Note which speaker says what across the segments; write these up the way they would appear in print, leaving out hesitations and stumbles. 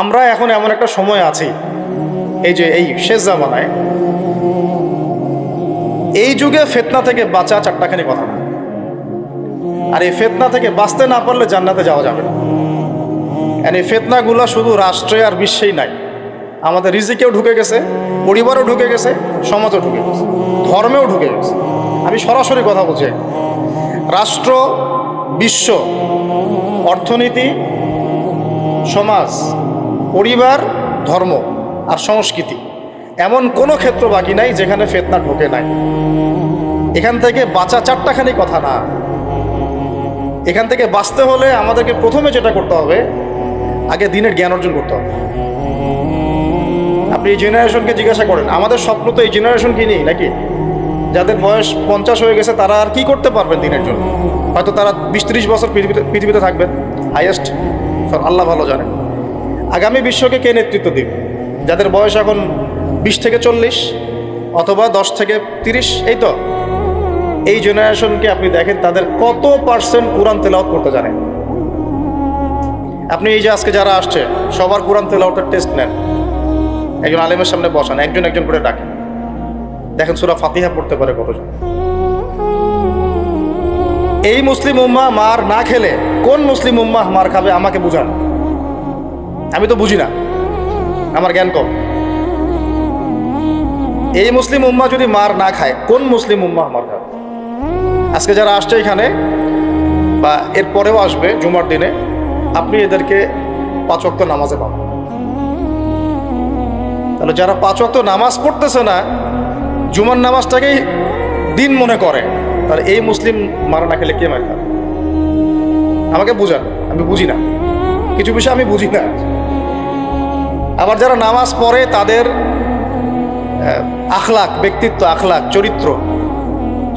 Speaker 1: আমরা এখন এমন একটা সময় আছি, এই যে এই শেষ জামানায়, এই যুগে ফিতনা থেকে বাঁচা চারটাখানি কথা না। আর এই ফিতনা থেকে বাঁচতে না পারলে জান্নাতে যাওয়া যাবে না। এই ফিতনাগুলো শুধু রাষ্ট্রে আর বিশ্বেই নাই, আমাদের রিজিকেও ঢুকে গেছে, পরিবারও ঢুকে গেছে, সমাজও ঢুকে গেছে, ধর্মেও ঢুকে গেছে। আমি সরাসরি কথা বলছি, রাষ্ট্র, বিশ্ব, অর্থনীতি, সমাজ, পরিবার, ধর্ম আর সংস্কৃতি, এমন কোনো ক্ষেত্র বাকি নাই যেখানে ফিতনা ঢোকে নাই। এখান থেকে বাঁচা চারটাখানি কথা না। এখান থেকে বাঁচতে হলে আমাদেরকে প্রথমে যেটা করতে হবে, আগে দিনের জ্ঞান অর্জন করতে হবে। আপনি এই জেনারেশনকে জিজ্ঞাসা করেন, আমাদের স্বপ্ন তো এই জেনারেশন কি নেই নাকি? যাদের বয়স 50 হয়ে গেছে তারা আর কি করতে পারবেন দিনের জন্য? হয়তো তারা 20-30 বছর পৃথিবীতে থাকবেন হাইয়েস্ট, আল্লাহ ভালো জানেন। আগামী বিশ্বকে কে নেতৃত্ব দিবে? যাদের বয়স এখন 20 থেকে 40 অথবা 10 থেকে 30, এই তো এই জেনারেশনকে আপনি দেখেন তাদের কত পার্সেন্ট কোরআন তেলাওয়াত করতে জানে। আপনি এই যে আজকে যারা আসছে সবার কোরআন তেলাওয়াতের টেস্ট নেন, একজন আলেমের সামনে বসান, একজন একজন করে ডাকেন, দেখেন সূরা ফাতিহা পড়তে পারে কতজন। এই মুসলিম উম্মাহ মার না খেলে কোন মুসলিম উম্মাহ মার খাবে আমাকে বুঝান। আমি তো বুঝি না, আমার জ্ঞান কম। এই মুসলিম উম্মাহ যদি মার না খায় কোন মুসলিম উম্মাহ মার খাবে? আজকে যারা আসছে এখানে বা এর পরেও আসবে জুমার দিনে, আপনি এদেরকে 5 ওয়াক্ত নামাজে পাবেন। তাহলে যারা 5 ওয়াক্ত নামাজ পড়তেছে না, জুমার নামাজটাকেই দিন মনে করে, তাহলে এই মুসলিম মার না খেলে কে মার খাবে? আমাকে বুঝান, আমি বুঝি না, কিছু বিষয় আমি বুঝি না। আবার যারা নামাজ পড়ে তাদের আখলাক, ব্যক্তিত্ব, আখলাক, চরিত্র,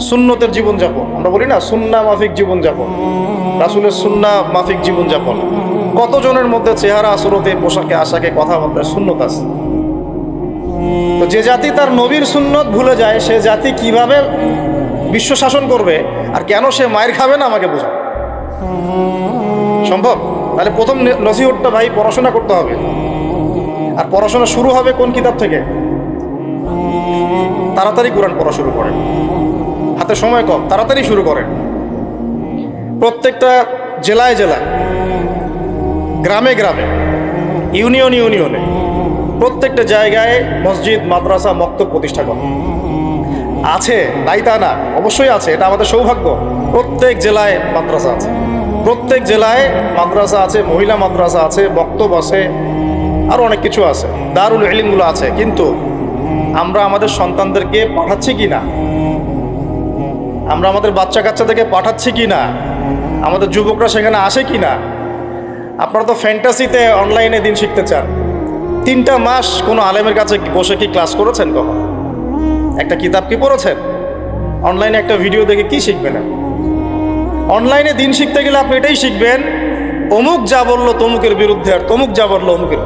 Speaker 1: সুন্নতের জীবনযাপন, আমরা বলি না সুন্নাহ মাফিক জীবনযাপন, রাসূলের সুন্নাহ মাফিক জীবনযাপন, কতজনের মধ্যে চেহারা, সুরতে, পোশাকে, আশাকে, কথাবার্তায় সুন্নত আছে। তো যে জাতি তার নবীর সুন্নত ভুলে যায়, সে জাতি কিভাবে বিশ্ব শাসন করবে আর কেন সে মায়ের খাবে না আমাকে বোঝা সম্ভব? তাহলে প্রথম নসিহতটা ভাই, পড়াশোনা করতে হবে। আর পড়াশোনা শুরু হবে কোন কিতাব থেকে? তাড়াতাড়ি কোরআন পড়া শুরু করেন, হাতে সময় কম, তাড়াতাড়ি শুরু করেন। প্রত্যেকটা জেলায় জেলায়, গ্রামে গ্রামে, ইউনিয়নে, প্রত্যেকটা জায়গায় মসজিদ, মাদ্রাসা, মক্তব প্রতিষ্ঠা করা আছে, তাই তা না, অবশ্যই আছে, এটা আমাদের সৌভাগ্য। প্রত্যেক জেলায় মাদ্রাসা আছে, প্রত্যেক জেলায় মাদ্রাসা আছে, মহিলা মাদ্রাসা আছে, মক্তব আছে, আরও অনেক কিছু আছে, দারুল ইলমগুলো আছে। কিন্তু আমরা আমাদের সন্তানদেরকে পাঠাচ্ছি কি না? আমরা আমাদের বাচ্চা কাচ্চাদেরকে পাঠাচ্ছি কি না? আমাদের যুবকরা সেখানে আসে কি না? আপনারা তো ফ্যান্টাসিতে অনলাইনে দিন শিখতে চান। 3টা মাস কোনো আলেমের কাছে বসে কি ক্লাস করেছেন? কখন একটা কিতাব কি পড়েছেন? অনলাইনে একটা ভিডিও দেখে কি শিখবেন? অনলাইনে দিন শিখতে গেলে আপনি এটাই শিখবেন, অমুক যা বললো তমুকের বিরুদ্ধে, আর তমুক যা বললো অমুকের।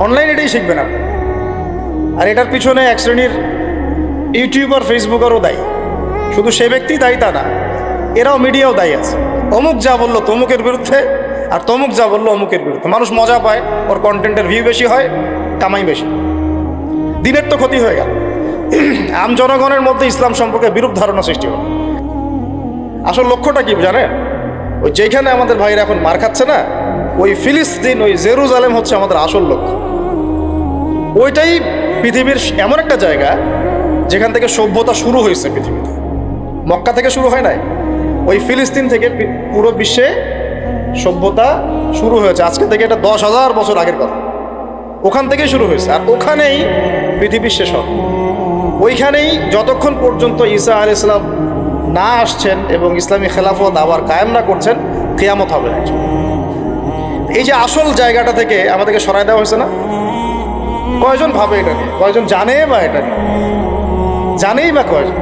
Speaker 1: অনলাইনে এটাই শিখবেন আপনি। আর এটার পিছনে এক শ্রেণীর ইউটিউবার, ফেসবুকারও দায়ী। শুধু সে ব্যক্তি দায়ী তা না, এরাও, মিডিয়াও দায়ী আছে। অমুক যা বললো তমুকের বিরুদ্ধে, আর তমুক যা বললো অমুকের বিরুদ্ধে। মানুষ মজা পায়, ওর কন্টেন্টের ভিউ বেশি হয়, কামাই বেশি, দিনের তো ক্ষতি হয়ে গেল। আম জনগণের মধ্যে ইসলাম সম্পর্কে বিরূপ ধারণা সৃষ্টি হল। আসল লক্ষ্যটা কি জানেন? ওই যেখানে আমাদের ভাইরা এখন মার খাচ্ছে না, ওই ফিলিস্তিন, ওই জেরুজালেম হচ্ছে আমাদের আসল লক্ষ্য। ওইটাই পৃথিবীর এমন একটা জায়গা যেখান থেকে সভ্যতা শুরু হয়েছে পৃথিবীতে। মক্কা থেকে শুরু হয় নাই, ওই ফিলিস্তিন থেকে পুরো বিশ্বে সভ্যতা শুরু হয়েছে। আজকে থেকে এটা 10,000 বছর আগের কথা। ওখান থেকেই শুরু হয়েছে, আর ওখানেই পৃথিবীর শেষ হবে। ওইখানেই যতক্ষণ পর্যন্ত ঈসা আলাইহিস সালাম না আসছেন এবং ইসলামী খেলাফত আবার কায়েম না করছেন, কিয়ামত হবে না। এই যে আসল জায়গাটা থেকে আমাদেরকে সরাই দেওয়া হয়েছে না? কয়জন ভাবে এটা নিয়ে? কয়জন জানে বা এটা নিয়ে? জানেই বা কয়জন?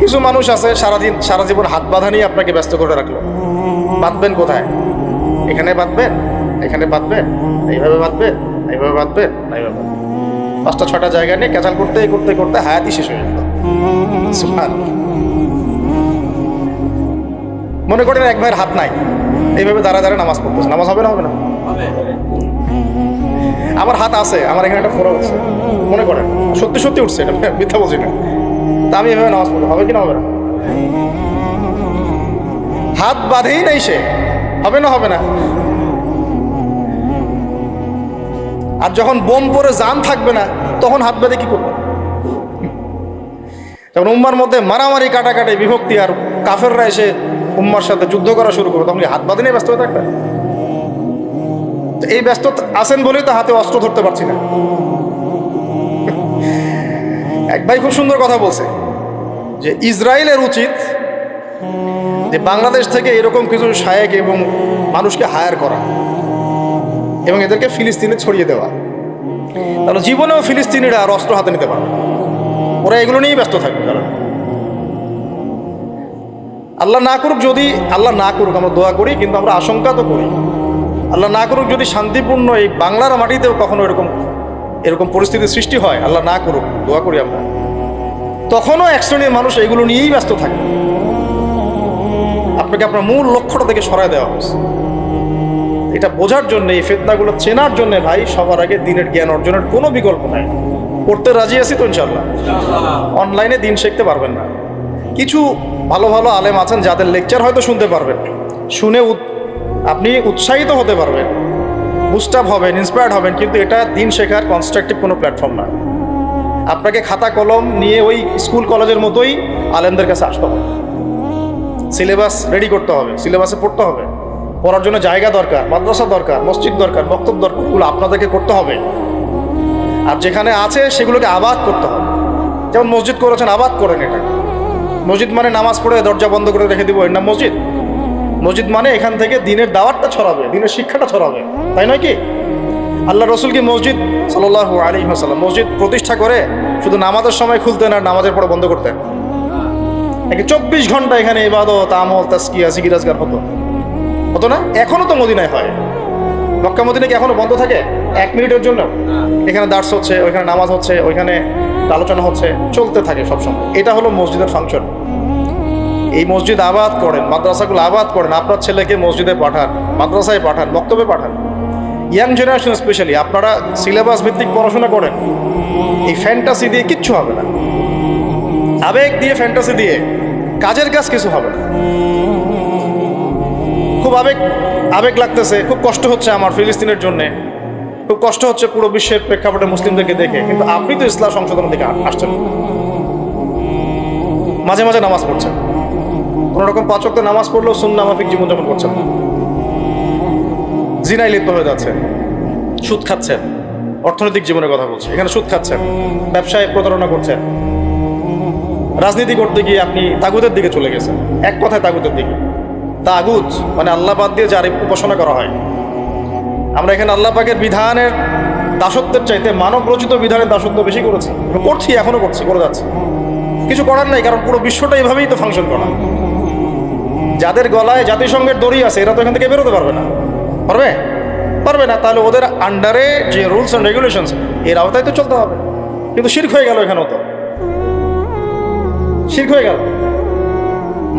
Speaker 1: কিছু মানুষ আছে সারা জীবন হাত বাঁধা নিয়ে আপনাকে ব্যস্ত করে রাখলো। বাঁধবেন কোথায়? এখানে বাঁধবেন, এখানে বাঁধবেন, এইভাবে বাঁধবেন, এইভাবে বাঁধবেন, এইভাবে বাঁধবেন। 5টা-6টা জায়গা নিয়ে ক্যাচাল করতে করতে করতে হায়াতই শেষ হয়ে গেল। মনে করেন এক ভাইয়ের হাত নাই, এইভাবে দাঁড়া দাঁড়া নামাজ পড়তেছে, নামাজ হবে না? হবে না? আমার হাত আছে, আমার এখানে একটা ফোড়া উঠছে, মনে করেন সত্যি সত্যি উঠছে, এটা মিথ্যা বলছি না, তা আমি এভাবে নামাজ পড়বো, হবে কি না? হবে না? হাত বাঁধেই নাই সে, হবে না? হবে না? আর যখন বোম পরে জান থাকবে না, তখন হাত বাঁধে কি করবো? যখন উম্মার মধ্যে মারামারি কাটাকাটি বিভক্তি আর কাফেররা এসে উম্মার সাথে যুদ্ধ করা শুরু করবে, তখন হাত বাঁধে নিয়ে ব্যস্ত হয়ে থাকবে। এই ব্যস্ত আছেন বলেই তো হাতে অস্ত্র ধরতে পারছি না। এক ভাই খুব সুন্দর কথা বলছে যে ইসরায়েলের উচিত যে বাংলাদেশ থেকে এরকম কিছু শায়েক এবং মানুষকে হায়ার করা এবং এদেরকে ফিলিস্তিনে ছড়িয়ে দেওয়া, তাহলে জীবনেও ফিলিস্তিনিরা আর অস্ত্র হাতে নিতে পারবে, ওরা এগুলো নিয়েই ব্যস্ত থাকবে। কারণ আল্লাহ না করুক, যদি আল্লাহ না করুক, আমরা দোয়া করি কিন্তু আমরা আশঙ্কা তো করি, আল্লাহ না করুক যদি শান্তিপূর্ণ এই বাংলার মাটিতেও কখনো এরকম পরিস্থিতির সৃষ্টি হয়, আল্লাহ না করুক, দোয়া করি আমরা, তখনও এক শ্রেণীর মানুষ এগুলো নিয়েই ব্যস্ত থাকে। আপনাকে আপনার মূল লক্ষ্যটা থেকে সরায় দেওয়া হয়েছে। এটা বোঝার জন্য, এই ফিতনাগুলো চেনার জন্য ভাই সবার আগে দিনের জ্ঞান অর্জনের কোনো বিকল্প নাই। পড়তে রাজি আছি তো ইনশাল্লাহ। অনলাইনে দিন শিখতে পারবেন না, কিছু ভালো ভালো আলেম আছেন যাদের লেকচার হয়তো শুনতে পারবেন, শুনে আপনি উৎসাহিত হতে পারবেন, বুস্ট আপ হবেন, ইন্সপায়ার্ড হবেন, কিন্তু এটা দিন শেখার কনস্ট্রাকটিভ কোনো প্ল্যাটফর্ম না। আপনাকে খাতা কলম নিয়ে ওই স্কুল কলেজের মতোই আলেমদের কাছে আসতে হবে, সিলেবাস রেডি করতে হবে, সিলেবাসে পড়তে হবে, পড়ার জন্য জায়গা দরকার, মাদ্রাসা দরকার, মসজিদ দরকার, বক্তব্য দরকার, এগুলো আপনাদেরকে করতে হবে। আর যেখানে আছে সেগুলোকে আবাদ করতে হবে। যেমন মসজিদ করেছেন, আবাদ করেন এটা। মসজিদ মানে নামাজ পড়ে দরজা বন্ধ করে রেখে দিব, এর নাম মসজিদ? মসজিদ মানে এখান থেকে দিনের দাওয়াতটা ছড়াবে, দিনের শিক্ষাটা ছড়াবে, তাই নয় কি? আল্লাহ রসুল কি মসজিদ সাল্লাল্লাহু আলাইহি ওয়াসাল্লাম মসজিদ প্রতিষ্ঠা করে শুধু নামাজের সময় খুলতেন আর নামাজের পরে বন্ধ করতেন? নাকি 24 ঘন্টা এখানে ইবাদত, আমল, তাসকিয়া, জিকির আজকার হতো না? এখনো তো মদিনায় হয়। মক্কা মদিনা কি এখনো বন্ধ থাকে 1 মিনিটের জন্য? এখানে দার্স হচ্ছে, ওইখানে নামাজ হচ্ছে, ওইখানে আলোচনা হচ্ছে, চলতে থাকে সবসময়। এটা হলো মসজিদের ফাংশন। এই মসজিদ আবাদ করেন, মাদ্রাসাগুলো আবাদ করেন, আপনার ছেলেকে মসজিদে পাঠান, মাদ্রাসায় পাঠান, বক্তব্যে পাঠান। ইয়াং জেনারেশন স্পেশালি আপনারা সিলেবাস ভিত্তিক পড়াশোনা করেন। এই ফ্যান্টাসি দিয়ে কিচ্ছু হবে না, আবেগ দিয়ে, ফ্যান্টাসি দিয়ে কাজের কাজ কিছু হবে না। খুব আবেগ লাগতেছে, খুব কষ্ট হচ্ছে আমার ফিলিস্তিনের জন্যে, খুব কষ্ট হচ্ছে পুরো বিশ্বের প্রেক্ষাপটে মুসলিমদেরকে দেখে, কিন্তু আপনি তো ইসলাম সংশোধনের দিকে আসছেন, মাঝে মাঝে নামাজ পড়ছেন, কোনো রকম 5 ওয়াক্ত নামাজ পড়লেও সুন্নাহ মাফিক জীবনযাপন করছেন, জিনায় লিপ্ত হয়ে যাচ্ছেন, সুদ খাচ্ছেন, অর্থনৈতিক জীবনের কথা বলছি, এখানে সুদ খাচ্ছেন, ব্যবসায় প্রতারণা করছেন, রাজনীতি করতে গিয়ে আপনি তাগুতের দিকে চলে গেছেন। এক কথায় তাগুতের দিকে। তাগুত মানে আল্লাহ বাদ দিয়ে যার উপাসনা করা হয়। আমরা এখানে আল্লাহ পাকের বিধানের দাসত্বের চাইতে মানব রচিত বিধানের দাসত্ব বেশি করেছি, করছি, এখনো করছি, করে যাচ্ছি। কিছু করার নাই, কারণ পুরো বিশ্বটা এইভাবেই তো ফাংশন করা। যাদের গলায় জাতিসংঘের দড়ি আছে এরা তো এখান থেকে বেরোতে পারবে না, পারবে না। তাহলে ওদের আন্ডারে যে রুলস অ্যান্ড রেগুলেশনস এর আওতায় তো চলতে হবে। কিন্তু শিরক হয়ে গেল, এখানেও তো শিরক হয়ে গেল।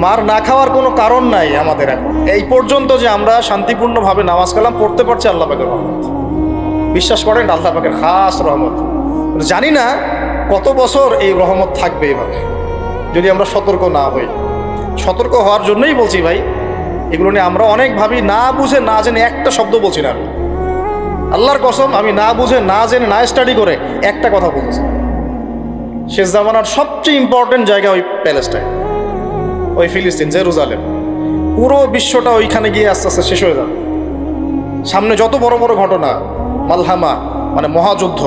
Speaker 1: মার না খাওয়ার কোনো কারণ নাই আমাদের এখন এই পর্যন্ত যে আমরা শান্তিপূর্ণভাবে নামাজ কালাম পড়তে পারছি আল্লাহ পাকের রহমত। বিশ্বাস করেন, আল্লাহ পাকের খাস রহমত। জানি না কত বছর এই রহমত থাকবে এভাবে যদি আমরা সতর্ক না হই। সতর্ক হওয়ার জন্যই বলছি ভাই, এগুলো নিয়ে আমরা অনেক ভাবি, না বুঝে না জেনে একটা শব্দ বলছি না আমি। আল্লাহর কসম, আমি না বুঝে না জেনে না স্টাডি করে একটা কথা বলতেছি। শেষ জামানার সবচেয়ে ইম্পর্টেন্ট জায়গা ওই প্যালেস্টাইন, ওই ফিলিস্তিন, জেরুজালেম। পুরো বিশ্বটা ওইখানে গিয়ে আস্তে আস্তে শেষ হয়ে যাবে। সামনে যত বড় বড় ঘটনা, মালহামা মানে মহাযুদ্ধ,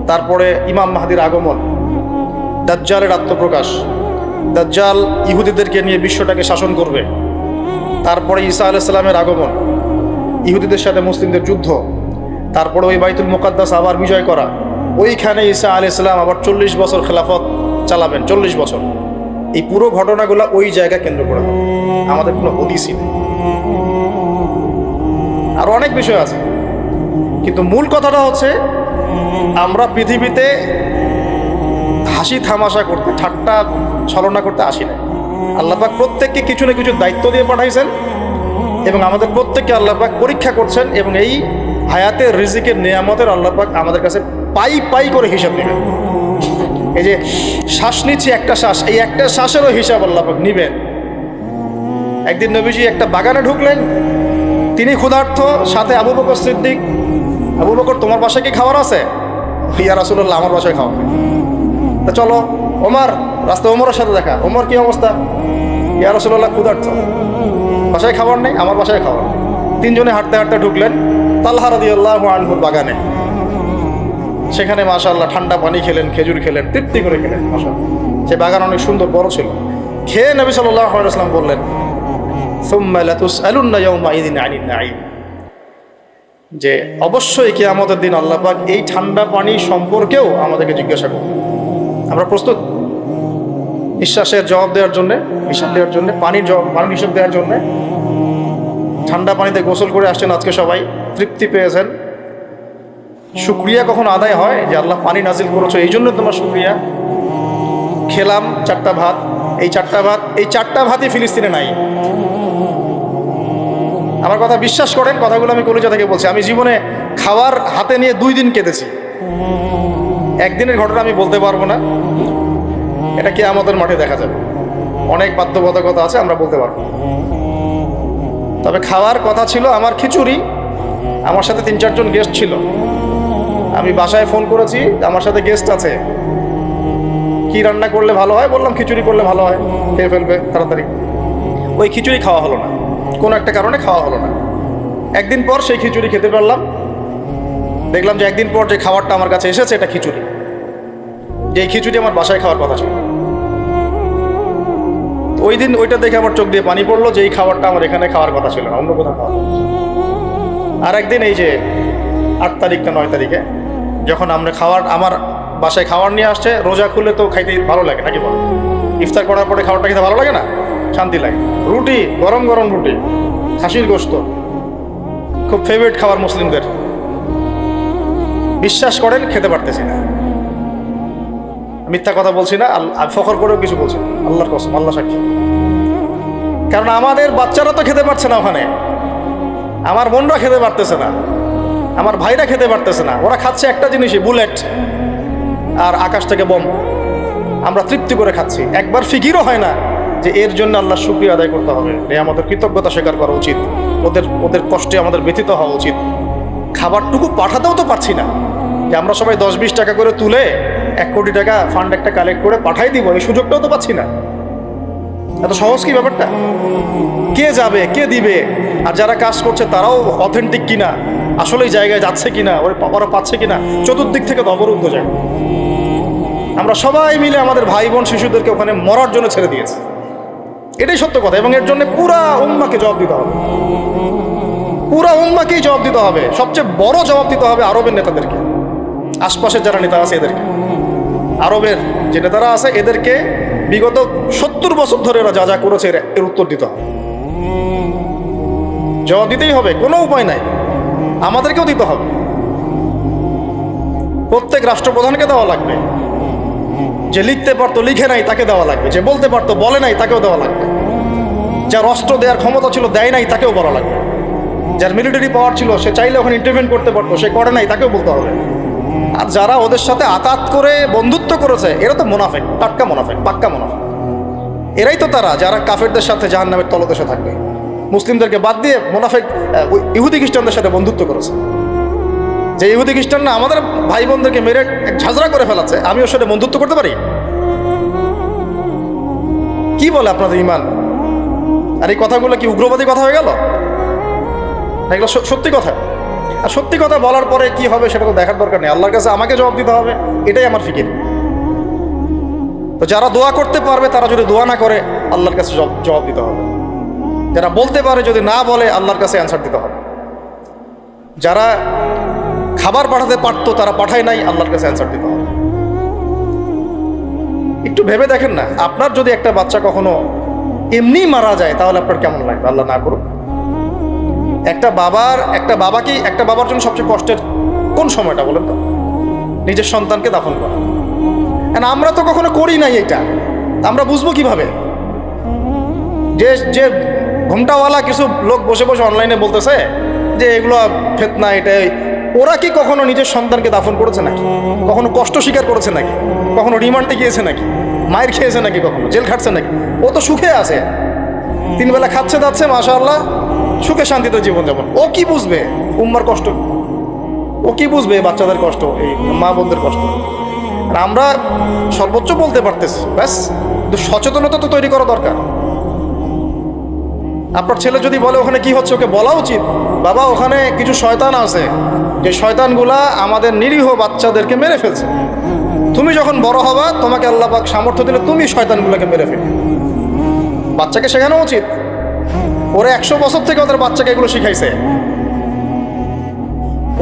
Speaker 1: তারপরে ইমাম মাহদির আগমন, দাজ্জালের আত্মপ্রকাশ, দাজ্জাল ইহুদিদেরকে নিয়ে বিশ্বটাকে শাসন করবে, তারপরে ঈসা আলাইহিস সালামের আগমন, ইহুদিদের সাথে মুসলিমদের যুদ্ধ, তারপরে ওই বাইতুল মুকাদ্দাস আবার বিজয় করা, ওইখানে ঈসা আলাইহিস সালাম আবার 40 বছর খেলাফত চালাবেন, 40 বছর। এই পুরো ঘটনাগুলো ওই জায়গা কেন্দ্র করে হবে। আমাদের কোনো হদিসই নেই। আর অনেক বিষয় আছে, কিন্তু মূল কথাটা হচ্ছে আমরা পৃথিবীতে হাসি থামাশা করতে, ঠাট্টা ছলনা করতে আসি না। আল্লাহ পাক প্রত্যেককে কিছু না কিছু দায়িত্ব দিয়ে পাঠাইছেন এবং আমাদের প্রত্যেককে আল্লাহ পাক পরীক্ষা করছেন, এবং এই হায়াতের রিজিকের নিয়ামতের আল্লাহ পাক আমাদের কাছে পাই পাই করে হিসাব নেবেন। এই যে শ্বাস নিচ্ছি একটা শ্বাস, এই একটা শ্বাসেরও হিসাব আল্লাহ পাক নিবেন। একদিন নবীজি একটা বাগানে ঢুকলেন, তিনি ক্ষুধার্ত, সাথে আবু বকর সিদ্দিক। আবু বকর, তোমার বাসায় কি খাবার আছে? ইয়া রাসূলুল্লাহ, আমার বাসায় খাওয়া। তা চলো। ওমর, রাস্তায় ওমরের সাথে দেখা। ওমর, কি অবস্থা? ইয়া রাসূলুল্লাহ, ক্ষুধার্ত, বাসায় খাবার নেই, আমার বাসায় খাবার নেই। তিনজনে হাঁটতে হাঁটতে ঢুকলেন তালহা রাদিয়াল্লাহু আনহুর বাগানে। সেখানে মাশাআল্লাহ ঠান্ডা পানি খেলেন, খেজুর খেলেন, তৃপ্তি করে খেলেন। মাশাআল্লাহ, সে বাগান অনেক সুন্দর, বড় ছিল। খেয়ে নবী সাল্লাল্লাহু আলাইহি ওয়াসাল্লাম বললেন, সুম্মা লাতুসআলুন্না ইয়াওমাইযিন আনিন নাঈম, যে অবশ্যই কিয়ামতের দিন আল্লাহ পাক এই ঠান্ডা পানি সম্পর্কেও আমাদেরকে জিজ্ঞাসা করবেন। আমরা প্রস্তুত নিঃশ্বাসের জবাব দেওয়ার জন্য, হিসাব দেওয়ার জন্য, পানির হিসাব দেওয়ার জন্য? ঠান্ডা পানিতে গোসল করে আসছেন আজকে সবাই, তৃপ্তি পেয়েছেন। শুকরিয়া কখন আদায় হয় যে আল্লাহ পানি নাজিল করেছো, এই জন্য তোমার শুকরিয়া। খেলাম চারটা ভাত, এই চারটা ভাতই ফিলিস্তিনে নাই। আমার কথা বিশ্বাস করেন, কথাগুলো আমি কলিজা থেকে বলছি। আমি জীবনে খাবার হাতে নিয়ে 2 দিন কেঁদেছি। একদিনের ঘটনা আমি বলতে পারবো না, এটা কিয়ামতের মাঠে দেখা যাবে। অনেক বাধ্যবাধকতা আছে, আমরা বলতে পারবো। তবে খাওয়ার কথা ছিল আমার খিচুড়ি। আমার সাথে 3-4 জন গেস্ট ছিল। আমি বাসায় ফোন করেছি, আমার সাথে গেস্ট আছে, কি রান্না করলে ভালো হয়? বললাম খিচুড়ি করলে ভালো হয়, খেয়ে ফেলবে তাড়াতাড়ি। ওই খিচুড়ি খাওয়া হলো না, কোনো একটা কারণে খাওয়া হলো না। একদিন পর সেই খিচুড়ি খেতে পারলাম। দেখলাম যে একদিন পর যে খাবারটা আমার কাছে এসেছে, এটা খিচুড়ি। যে এই খিচুড়ি আমার বাসায় খাওয়ার কথা ছিল। ওই দিন ওইটা দেখে আমার চোখ দিয়ে পানি পড়লো যে এই খাবারটা আমার এখানে খাওয়ার কথা ছিল না, অন্য কোথাও খাওয়ার কথা ছিল। আর একদিন এই যে 8 তারিখ না 9 তারিখে যখন আমরা আমার বাসায় খাবার নিয়ে আসছে, রোজা খুলে তো খাইতে ভালো লাগে নাকি বলো? ইফতার করার পরে খাবারটা খেতে ভালো লাগে না? শান্তি লাগে। রুটি, গরম গরম রুটি, খাসির গোশত, খুব ফেভারিট খাবার মুসলিমদের। বিশ্বাস করেন খেতে পারতেছি না, মিথ্যা কথা বলছি না, ফখর করেও কিছু বলছি না, আল্লাহর কসম, আল্লাহ সাক্ষী। কারণ আমাদের বাচ্চারা তো খেতে পারছে না ওখানে, আমার বোনরা খেতে পারতেছে না, আমার ভাইরা খেতে পারতেছে না। ওরা খাচ্ছে একটা জিনিসই, বুলেট আর আকাশ থেকে বম। আমরা তৃপ্তি করে খাচ্ছি, একবার ফিকিরও হয় না যে এর জন্য আল্লাহ শুকরিয়া আদায় করতে হবে, আমাদের কৃতজ্ঞতা স্বীকার করা উচিত, ওদের কষ্টে আমাদের ব্যথিত হওয়া উচিত। খাবারটুকু পাঠাতেও তো পারছি না, যে আমরা সবাই 10-20 টাকা করে তুলে 1 কোটি টাকা ফান্ড একটা কালেক্ট করে পাঠাই দিব, এই সুযোগটাও তো পাচ্ছি না। এত সহজ কি ব্যাপারটা? কে যাবে, কে দিবে? আর যারা কাজ করছে তারাও অথেন্টিক কিনা, আসলেই জায়গায় যাচ্ছে কিনা, ওরা পাচ্ছে কিনা, চতুর্দিক থেকে তো অবরুদ্ধ যায়। আমরা সবাই মিলে আমাদের ভাই বোন শিশুদেরকে ওখানে মরার জন্য ছেড়ে দিয়েছি, এটাই সত্য কথা। এবং এর জন্য পুরা উম্মাকে জবাব দিতে হবে, পুরা উম্মাকেই জবাব দিতে হবে। সবচেয়ে বড় জবাব দিতে হবে আরবের নেতাদেরকে, আশপাশের যারা নেতা আছে এদেরকে। আরবের যে নেতারা আছে এদেরকে বিগত 70 বছর ধরে এরা যা যা করেছে এর উত্তর দিতে হবে, জবাব দিতেই হবে, কোনো উপায় নাই। আমাদেরকেও দিতে হবে, প্রত্যেক রাষ্ট্রপ্রধানকে দেওয়া লাগবে। যে লিখতে পারতো লিখে নাই তাকে দেওয়া লাগবে, যে বলতে পারতো বলে নাই তাকেও দেওয়া লাগবে, যার অস্ত্র দেওয়ার ক্ষমতা ছিল দেয় নাই তাকেও বলা লাগবে, যার মিলিটারি পাওয়ার ছিল সে চাইলে ওখানে ইন্টারভেন করতে পারতো, সে করে নাই তাকেও বলতে হবে। আর যারা ওদের সাথে আতাত করে বন্ধুত্ব করেছে এরা তো মুনাফিক, টাটকা মুনাফিক, পাক্কা মুনাফিক। এরাই তো তারা যারা কাফেরদের সাথে জাহান্নামের তলদেশে থাকবে। মুসলিমদেরকে বাদ দিয়ে মুনাফিক ইহুদি খ্রিস্টানদের সাথে বন্ধুত্ব করেছে। যে ইহুদি খ্রিস্টান না আমাদের ভাই বোনদেরকে মেরে ঝাঁঝরা করে ফেলাচ্ছে, আমি ওর সাথে বন্ধুত্ব করতে পারি? কি বলে আপনাদের ইমান? আর এই কথাগুলো কি উগ্রবাদী কথা হয়ে গেল? এগুলো সত্যি কথা। আর সত্যি কথা বলার পরে কি হবে সেটা তো দেখার দরকার নেই, আল্লাহর কাছে আমাকে জবাব দিতে হবে, এটাই আমার ফিকির। তো যারা দোয়া করতে পারবে তারা যদি দোয়া না করে আল্লাহর কাছে জবাব দিতে হবে। যারা বলতে পারে যদি না বলে আল্লাহর কাছে অ্যান্সার দিতে হবে। যারা খাবার পাঠাতে পারতো তারা পাঠায় নাই, আল্লাহর কাছে অ্যান্সার দিতে হবে। একটু ভেবে দেখেন না, আপনার যদি একটা বাচ্চা কখনো এমনি মারা যায় তাহলে আপনার কেমন লাগবে? আল্লাহ না করুক। একটা বাবার জন্য সবচেয়ে কষ্টের কোন সময়টা বলেন তো? নিজের সন্তানকে দাফন করা। আমরা তো কখনো করি নাই এটা, আমরা বুঝবো কিভাবে? যে যে ঘুমটাওয়ালা কিছু লোক বসে বসে অনলাইনে বলতেছে যে এগুলো ফিতনা, এটাই, ওরা কি কখনো নিজের সন্তানকে দাফন করেছে নাকি? কখনো কষ্ট স্বীকার করেছে নাকি? কখনো রিমান্ডে গিয়েছে নাকি? মায়ের খেয়েছে নাকি? কখনো জেল খাটছে নাকি? ও তো সুখে আছে, 3 বেলা খাচ্ছে যাচ্ছে, মাশাআল্লাহ, সুখে শান্তিতে জীবনযাপন। ও কি বুঝবে উম্মার কষ্ট? ও কি বুঝবে বাচ্চাদের কষ্ট, এই মা বোনদের কষ্ট? আর আমরা সর্বোচ্চ বলতে পারতেছি ব্যাস, কিন্তু সচেতনতা তো তৈরি করা দরকার। আপনার ছেলে যদি বলে ওখানে কি হচ্ছে, ওকে বলা উচিত, বাবা ওখানে কিছু শয়তান আছে, যে শয়তানগুলা আমাদের নিরীহ বাচ্চাদেরকে মেরে ফেলছে। তুমি যখন বড় হবা, তোমাকে আল্লাহ পাক সামর্থ্য দিলে তুমি শয়তানগুলোকে মেরে ফেলবে। বাচ্চাকে শেখানো উচিত। ওরা 100 বছর থেকে ওদের বাচ্চাকে এগুলো শিখাইছে।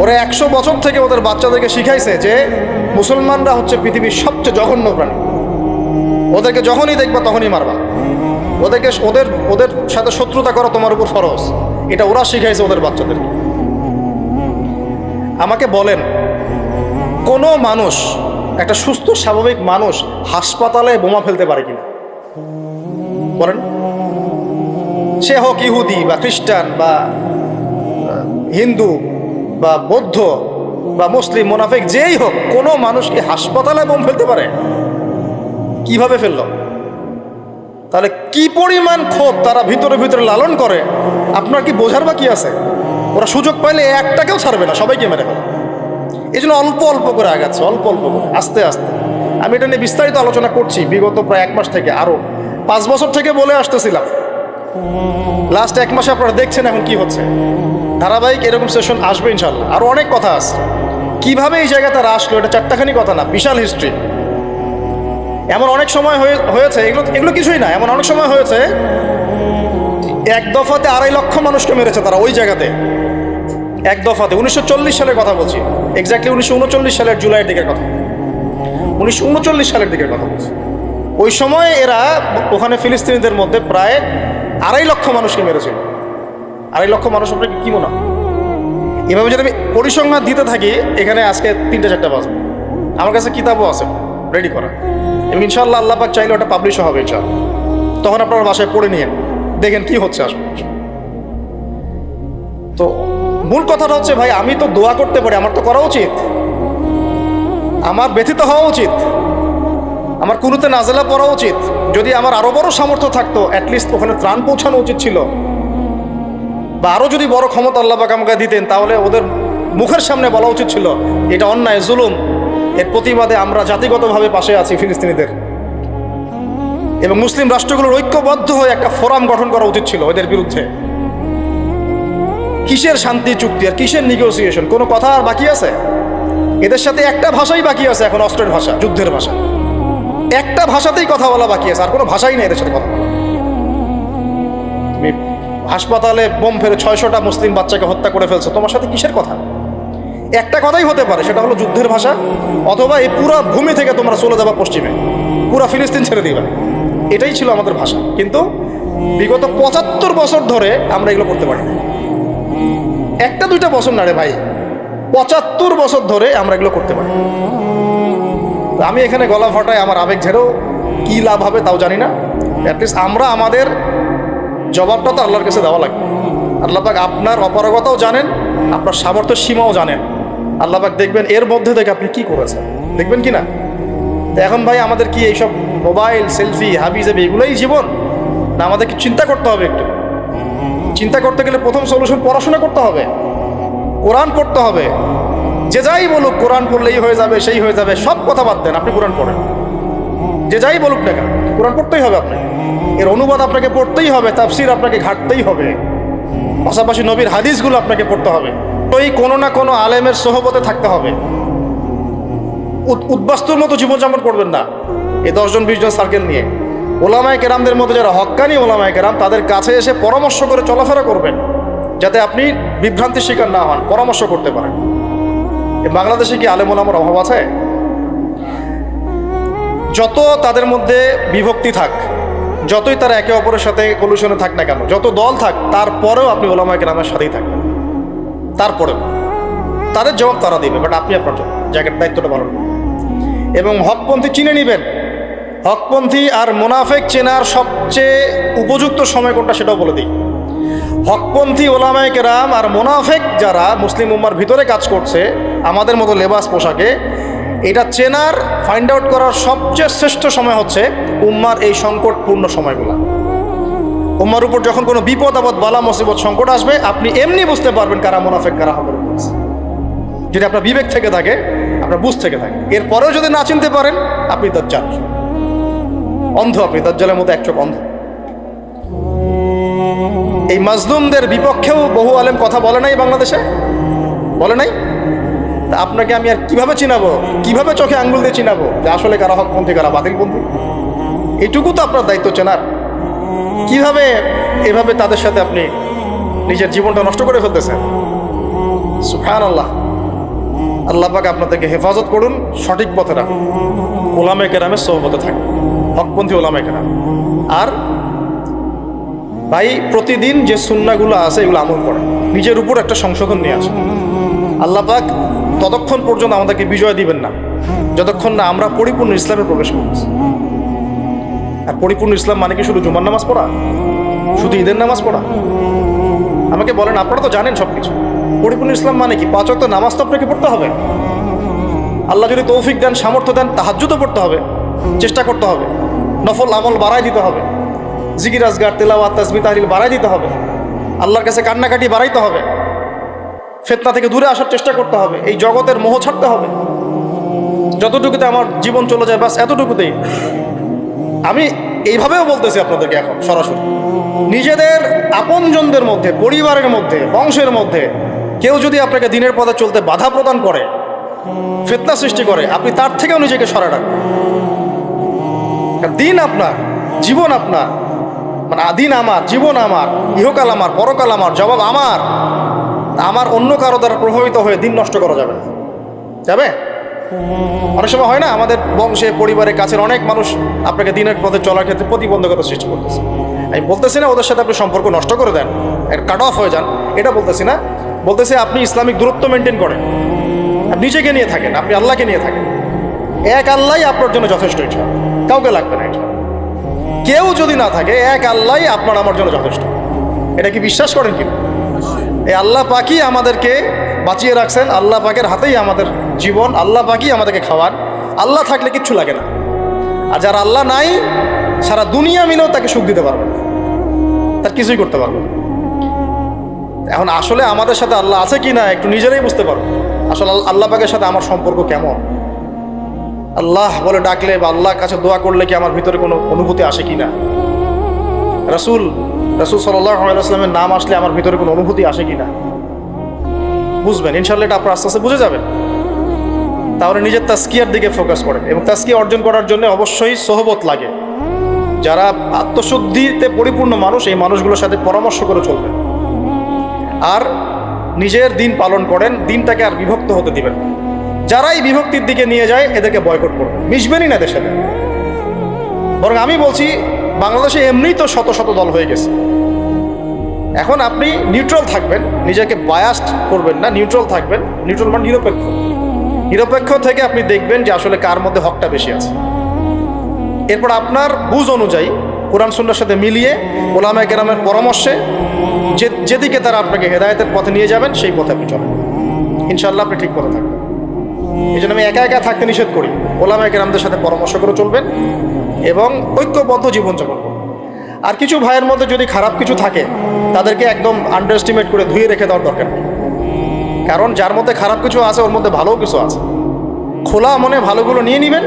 Speaker 1: ওরা 100 বছর থেকে ওদের বাচ্চাদেরকে শিখাইছে যে মুসলমানরা হচ্ছে পৃথিবীর সবচেয়ে জঘন্য প্রাণী। ওদেরকে যখনই দেখবা তখনই মারবা। ওদের সাথে শত্রুতা করা তোমার উপর ফরজ। এটা ওরা শিখাইছে ওদের বাচ্চাদেরকে। আমাকে বলেন, কোনো মানুষ, একটা সুস্থ স্বাভাবিক মানুষ হাসপাতালে বোমা ফেলতে পারে কিনা বলেন? সে হোক ইহুদি বা খ্রিস্টান বা হিন্দু বা বৌদ্ধ বা মুসলিম, মুনাফিক, যেই হোক, কোনো মানুষ কি হাসপাতালে বোম ফেলতে পারে? কিভাবে ফেললো? তাহলে কি পরিমাণ ক্ষোভ তারা ভিতরে ভিতরে লালন করে, আপনার কি বোঝার বাকি আছে? ওরা সুযোগ পাইলে একটাকেও ছাড়বে না, সবাইকে মেরে ফেলে। এই জন্য অল্প অল্প করে আগাচ্ছে, অল্প অল্প করে, আস্তে আস্তে। আমি এটা নিয়ে বিস্তারিত আলোচনা করছি বিগত প্রায় 1 মাস থেকে, আরও 5 বছর থেকে বলে আসতেছিলাম। লাস্ট 1 মাসে আপনারা দেখছেন এখন কি হচ্ছে। ধারাবাহিক এরকম সেশন আসবে ইনশাল্লাহ। আরও অনেক কথা আছে, কিভাবে এই জায়গায় তারা আসলো, এটা 4টাখানি কথা না, বিশাল হিস্ট্রি। এমন অনেক সময় হয়েছে, এগুলো কিছুই না, এমন অনেক সময় হয়েছে 1 দফাতে 2.5 লক্ষ মানুষকে মেরেছে তারা ওই জায়গাতে, 1 দফাতে। 1940 সালের কথা বলছি, এক্স্যাক্টলি 1939 সালের জুলাইয়ের দিকের কথা, 1939 সালের দিকের কথা বলছি। ওই সময় এরা ওখানে ফিলিস্তিনিদের মধ্যে প্রায় 2.5 লক্ষ মানুষকে মেরেছিল। 2.5 লক্ষ মানুষ, আপনার কি মনে হয়? এভাবে যদি আমি পরিসংখ্যান দিতে থাকি, এখানে আজকে 3-4টা বাজবে। আমার কাছে কিতাবও আছে রেডি করা, এবং ইনশাআল্লাহ আল্লাহ পাক চাইলে ওটা পাবলিশও হবে ইনশাআল্লাহ। তখন আপনারা বাসায় পড়ে নিয়েন, দেখেন কি হচ্ছে আসলে। তো মূল কথাটা হচ্ছে, ভাই আমি তো দোয়া করতে পারি, আমার তো করা উচিত, আমার ব্যথিত হওয়া উচিত, আমার কুনুতে নাজেলা পড়া উচিত। যদি আমার আরো বড় সামর্থ্য থাকতো, অ্যাটলিস্ট ওখানে ত্রাণ পৌঁছানো উচিত ছিল, বা আরো যদি বড় ক্ষমতা আল্লাহ পাক আমাকে দিতেন, তাহলে ওদের মুখের সামনে বলা উচিত ছিল এটা অন্যায়, জুলুম, এর প্রতিবাদে আমরা জাতিগতভাবে পাশে আছি ফিলিস্তিনিদের, এবং মুসলিম রাষ্ট্রগুলোর ঐক্যবদ্ধ হয়ে একটা ফোরাম গঠন করা উচিত ছিল এদের বিরুদ্ধে। কিসের শান্তি চুক্তি আর কিসের নেগোসিয়েশন? কোনো কথা আর বাকি আছে? এদের সাথে একটা ভাষাই বাকি আছে এখন, অস্ত্রের ভাষা, যুদ্ধের ভাষা। একটা ভাষাতেই কথা বলা বাকি আছে, আর কোনো ভাষাই নেই এদের সাথে কথা বলা। তুমি হাসপাতালে বোম ফেলে 600টা মুসলিম বাচ্চাকে হত্যা করে ফেলছো, তোমার সাথে কিসের কথা? একটা কথাই হতে পারে, সেটা হলো যুদ্ধের ভাষা, অথবা এই পুরা ভূমি থেকে তোমরা চলে যাবা পশ্চিমে, পুরা ফিলিস্তিন ছেড়ে দিবা। এটাই ছিল আমাদের ভাষা। কিন্তু বিগত 75 বছর ধরে আমরা এগুলো করতে পারি না। 1-2টা বছর না রে ভাই, 75 বছর ধরে আমরা এগুলো করতে পারি। আমি এখানে গলা ফাটায়, আমার আবেগ ঝেড়েও কী লাভ হবে তাও জানি না। অ্যাটলিস্ট আমরা আমাদের জবাবটা তো আল্লাহর কাছে দেওয়া লাগবে। আল্লাহ পাক আপনার অপারগতাও জানেন, আপনার সামর্থ্যের সীমাও জানেন। আল্লাহ পাক দেখবেন এর মধ্যে থেকে আপনি কি করেছেন, দেখবেন কি না? তো এখন ভাই আমাদের কি এইসব মোবাইল, সেলফি, হাবিজাবি এগুলোই জীবন? না আমাদের কি চিন্তা করতে হবে? একটু চিন্তা করতে গেলে প্রথম সলিউশন পড়াশোনা করতে হবে, কোরআন পড়তে হবে। যে যাই বলুক কোরআন পড়লেই হয়ে যাবে, সেই হয়ে যাবে, সব কথা বাদ দেন, আপনি কোরআন পড়েন। যে যাই বলুক না কেন, কোরআন পড়তেই হবে আপনাকে, এর অনুবাদ আপনাকে পড়তেই হবে, তাফসির আপনাকে ঘাটতেই হবে, পাশাপাশি নবীর হাদিসগুলো আপনাকে পড়তে হবে। ওই কোনো না কোনো আলেমের সোহবতে থাকতে হবে। উদ্বাস্তুর মতো জীবনযাপন করবেন না এই 10 জন 20 জন সার্কেল নিয়ে। ওলামায়ে কেরামদের মধ্যে যারা হক্কানি ওলামায়ে কেরাম, তাদের কাছে এসে পরামর্শ করে চলাফেরা করবেন, যাতে আপনি বিভ্রান্তির শিকার না হন, পরামর্শ করতে পারেন। বাংলাদেশে কি আলেম ওলামার অভাব আছে? যত তাদের মধ্যে বিভক্তি থাক, যতই তারা একে অপরের সাথে কলুশনে থাক না কেন, যত দল থাক, তারপরেও আপনি ওলামায়ে কেরামের সাথেই থাকবেন। তারপরেও তাদের জবাব তারা দিবে, বাট আপনি আপনার জায়গার দায়িত্বটা পালন করুন এবং হকপন্থী চিনে নেবেন। হকপন্থী আর মুনাফেক চেনার সবচেয়ে উপযুক্ত সময় কোনটা সেটাও বলে দিই। হকপন্থী ওলামায়ে কেরাম আর মুনাফেক যারা মুসলিম উম্মার ভিতরে কাজ করছে আমাদের মতো লেবাস পোশাকে, এটা চেনার ফাইন্ড আউট করার সবচেয়ে শ্রেষ্ঠ সময় হচ্ছে উম্মার এই সংকটপূর্ণ সময়গুলো। উম্মার উপর যখন কোনো বিপদ আপদ বালা মুসিবত সংকট আসবে, আপনি এমনি বুঝতে পারবেন কারা মুনাফেক কারা হকের উপর আছে। যদি আপনার বিবেক থেকে থাকে, আপনার বুঝ থেকে থাকে। এরপরেও যদি না চিনতে পারেন, আপনি দাজ্জাল, অন্ধ। আপনি দাজ্জালের মতো এক চোখ অন্ধ। এই মাজলুমদের বিপক্ষেও বহু আলেম কথা বলে নাই বাংলাদেশে, বলে নাই। তা আপনাকে আমি আর কিভাবে চিনাবো, কিভাবে চোখে আঙ্গুল দিয়ে চিনাবো যে আসলে কারা হকপন্থী কারা বাতিলপন্থী? এইটুকু তো আপনার দায়িত্ব চেনার। কিভাবে এভাবে তাদের সাথে আপনি নিজের জীবনটা নষ্ট করে ফেলতেছেন? সুবহানাল্লাহ। আল্লাহ পাক আপনাদেরকে হেফাজত করুন, সঠিক পথে রাখুন, ওলামায়ে কেরামের সোহবতে থাকুন, হকপন্থী ওলামায়ে কেরাম। আর ভাই, প্রতিদিন যে সুন্নাহগুলো আছে এগুলো আমল করেন, নিজের উপর একটা সংশোধন নিয়ে আসেন। আল্লাহ পাক ততক্ষণ পর্যন্ত আমাদেরকে বিজয় দিবেন না যতক্ষণ না আমরা পরিপূর্ণ ইসলামে প্রবেশ করছি। আর পরিপূর্ণ ইসলাম মানে কি শুধু জুমার নামাজ পড়া, শুধু ঈদের নামাজ পড়া? আমাকে বলেন, আপনারা তো জানেন সব কিছু। পরিপূর্ণ ইসলাম মানে কি? 5 ওয়াক্ত নামাজ তো আপনাকে পড়তে হবে। আল্লাহ যদি তৌফিক দেন, সামর্থ্য দেন, তাহাজ্জুদও পড়তে হবে, চেষ্টা করতে হবে, নফল আমল বাড়াই দিতে হবে, জিকির আজগার তেলাওয়াত তাসবিহ তাহলিল বাড়াই দিতে হবে, আল্লাহর কাছে কান্নাকাটি বাড়াইতে হবে, ফিতনা থেকে দূরে আসার চেষ্টা করতে হবে, এই জগতের মোহ ছাড়তে হবে। যতটুকুতে আমার জীবন চলে যায়, বাস এতটুকুতেই। আমি এইভাবেও বলতেছি আপনাদেরকে এখন সরাসরি, নিজেদের আপনজনদের মধ্যে, পরিবারের মধ্যে, বংশের মধ্যে কেউ যদি আপনাকে দিনের পথে চলতে বাধা প্রদান করে, ফিতনা সৃষ্টি করে, আপনি তার থেকেও নিজেকে সরে রাখবেন। দিন আপনার, জীবন আপনার, মানে দিন আমার, জীবন আমার, ইহকাল আমার, পরকাল আমার, জবাব আমার। আমার অন্য কারো দ্বারা প্রভাবিত হয়ে দিন নষ্ট করা যাবে না। যাবে? অনেক সময় হয় না, আমাদের বংশে, পরিবারে, কাছের অনেক মানুষ আপনাকে দিনের পথে চলার ক্ষেত্রে প্রতিবন্ধকতা সৃষ্টি করতেছে। আমি বলতেছি না ওদের সাথে আপনি সম্পর্ক নষ্ট করে দেন, কাট অফ হয়ে যান, এটা বলতেছি না। বলতেছি আপনি ইসলামিক দূরত্ব মেনটেন করেন, আপনি নিজেকে নিয়ে থাকেন, আপনি আল্লাহকে নিয়ে থাকেন। এক আল্লাহই আপনার জন্য যথেষ্ট, এটা কাউকে লাগবে না। এটা কেউ যদি না থাকে, এক আল্লাহই আপনার আমার জন্য যথেষ্ট। এটা কি বিশ্বাস করেন কি? এই আল্লাহ পাকই আমাদেরকে বাঁচিয়ে রাখছেন, আল্লাহ পাকের হাতেই আমাদের জীবন, আল্লাহ পাকই আমাদেরকে খাওয়ান। আল্লাহ থাকলে কিচ্ছু লাগে না। আর যার আল্লাহ নাই, সারা দুনিয়া মিলেও তাকে সুখ দিতে পারবে না, তার কিছুই করতে পারবে না। এখন আসলে আমাদের সাথে আল্লাহ আছে কি না একটু নিজেরাই বুঝতে পারবো। আসলে আল্লাহ পাকের সাথে আমার সম্পর্ক কেমন? আল্লাহ বলে ডাকলে বা আল্লাহর কাছে দোয়া করলে কি আমার ভিতরে কোনো অনুভূতি আসে কি না? রাসূল সাল্লাল্লাহু আলাইহি ওয়াসাল্লামের নাম আসলে আমার ভিতরে কোনো অনুভূতি আসে কি না? বুঝবেন ইনশাআল্লাহ, এটা আপনার আস্তে আস্তে বুঝে যাবেন। তাহলে নিজের তাজকিয়ার দিকে ফোকাস করেন, এবং তাজকিয়া অর্জন করার জন্য অবশ্যই সোহবত লাগে। যারা আত্মশুদ্ধিতে পরিপূর্ণ মানুষ, এই মানুষগুলোর সাথে পরামর্শ করে চলবেন। আর নিজের দিন পালন করেন, দিনটাকে আর বিভক্ত হতে দিবেন। যারাই বিভক্তির দিকে নিয়ে যায় এদেরকে বয়কট করবেন, মিশবেনই না এদের সাথে। বরং আমি বলছি, বাংলাদেশে এমনিই তো শত শত দল হয়ে গেছে। এখন আপনি নিউট্রাল থাকবেন, নিজেকে বায়াসড করবেন না, নিউট্রাল থাকবেন। নিউট্রাল মানে নিরপেক্ষ। নিরপেক্ষ থেকে আপনি দেখবেন যে আসলে কার মধ্যে হকটা বেশি আছে। এরপর আপনার বুঝ অনুযায়ী কোরআন সুন্নাহর সাথে মিলিয়ে ওলামায়ে কেরামের পরামর্শে যেদিকে তারা আপনাকে হেদায়েতের পথে নিয়ে যাবেন, সেই পথে আপনি চলেন। ইনশাআল্লাহ আপনি ঠিক পথে থাকবেন। এই জন্য আমি একা একা থাকতে নিষেধ করি। ওলামায়ে কেরামদের সাথে পরামর্শ করে চলবেন এবং ঐক্যবদ্ধ জীবনযাপন করবেন। আর কিছু ভাইয়ের মধ্যে যদি খারাপ কিছু থাকে, তাদেরকে একদম আন্ডার এস্টিমেট করে ধুয়ে রেখে দেওয়ার দরকার নেই। কারণ যার মধ্যে খারাপ কিছু আছে, ওর মধ্যে ভালোও কিছু আছে। খোলা মনে ভালোগুলো নিয়ে নেবেন,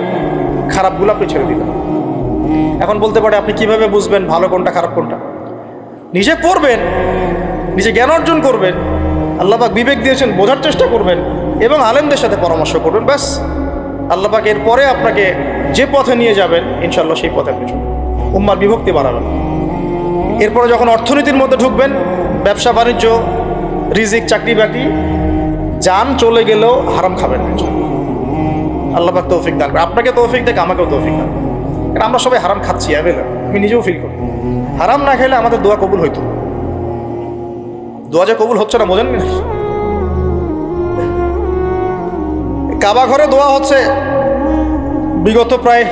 Speaker 1: খারাপগুলো আপনি ছেড়ে দিবেন। এখন বলতে পারে, আপনি কিভাবে বুঝবেন ভালো কোনটা খারাপ কোনটা? নিজে পড়বেন, নিজে জ্ঞান অর্জন করবেন, আল্লাহ পাক বিবেক দিয়েছেন, বোঝার চেষ্টা করবেন এবং আলেমদের সাথে পরামর্শ করবেন। ব্যাস, আল্লাহ পাক এরপরে আপনাকে যে পথে নিয়ে যাবেন, ইনশাআল্লাহ সেই পথে আপনি চলবেন, উম্মার বিভক্তি বাড়াবেন। এরপরে যখন অর্থনীতির মধ্যে ঢুকবেন, ব্যবসা বাণিজ্য, রিজিক, চাকরি বাকরি, যান চলে গেলেও হারাম খাবেন না। আল্লাহ পাক তৌফিক দান করে, আপনাকে তৌফিক দেখ, আমাকেও তৌফিক দান। কারণ আমরা সবাই হারাম খাচ্ছি, আমি নিজেও ফিল করি। হারাম না খেলে আমাদের দোয়া কবুল হইতো। দোয়া যে কবুল হচ্ছে না, বোঝেন না? কাবা ঘরে দোয়া হচ্ছে বিগত প্রায়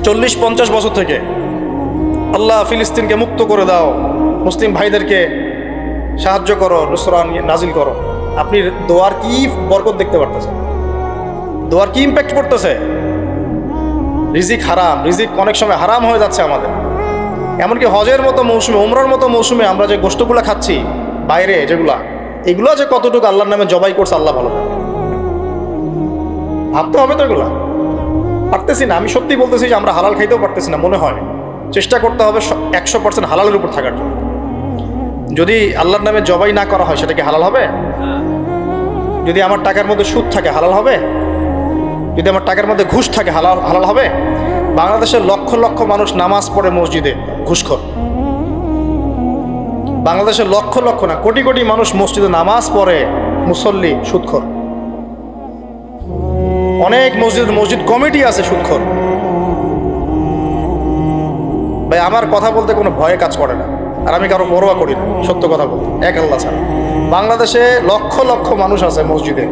Speaker 1: 40-50 বছর থেকে আল্লাহ ফিলিস্তিনকে মুক্ত করে দাও, মুসলিম ভাইদেরকে সাহায্য করো, নুসরান নাজিল করো, আপনি দোয়ার কি বরকত দেখতে পারতেছেন? দোয়ার কি ইম্প্যাক্ট পড়তেছে? রিজিক হারাম, রিজিক অনেক সময় হারাম হয়ে যাচ্ছে আমাদের। এমনকি হজের মতো মৌসুমে, উমরার মতো মৌসুমে আমরা যে গোশতগুলো খাচ্ছি বাইরে, যেগুলা এগুলো যে কতটুকু আল্লাহর নামে জবাই করছে আল্লাহ ভালো জানে। ভাবতে হবে তো এগুলা। পারতেছি না, আমি সত্যি বলতেছি যে আমরা হালাল খাইতেও পারতেছি না মনে হয়। চেষ্টা করতে হবে 100% হালালের উপর থাকার জন্য। যদি আল্লাহর নামে জবাই না করা হয় সেটা কি হালাল হবে? যদি আমার টাকার মধ্যে সুদ থাকে হালাল হবে? যদি আমার টাকার মধ্যে ঘুষ থাকে হালাল হবে? বাংলাদেশের লক্ষ লক্ষ মানুষ নামাজ পড়ে মসজিদে, ঘুষখোর। বাংলাদেশের লক্ষ লক্ষ না, কোটি কোটি মানুষ মসজিদে নামাজ পড়ে, মুসল্লি সুদখোর। অনেক মসজিদ কমিটি আছে সুদখোর। ভাই আমার কথা বলতে কোনো ভয়ে কাজ করে না, আর আমি কারো পরোয়া করি না, সত্য কথা বলতে, এক আল্লাহ ছাড়া। বাংলাদেশে লক্ষ লক্ষ মানুষ আছে মসজিদে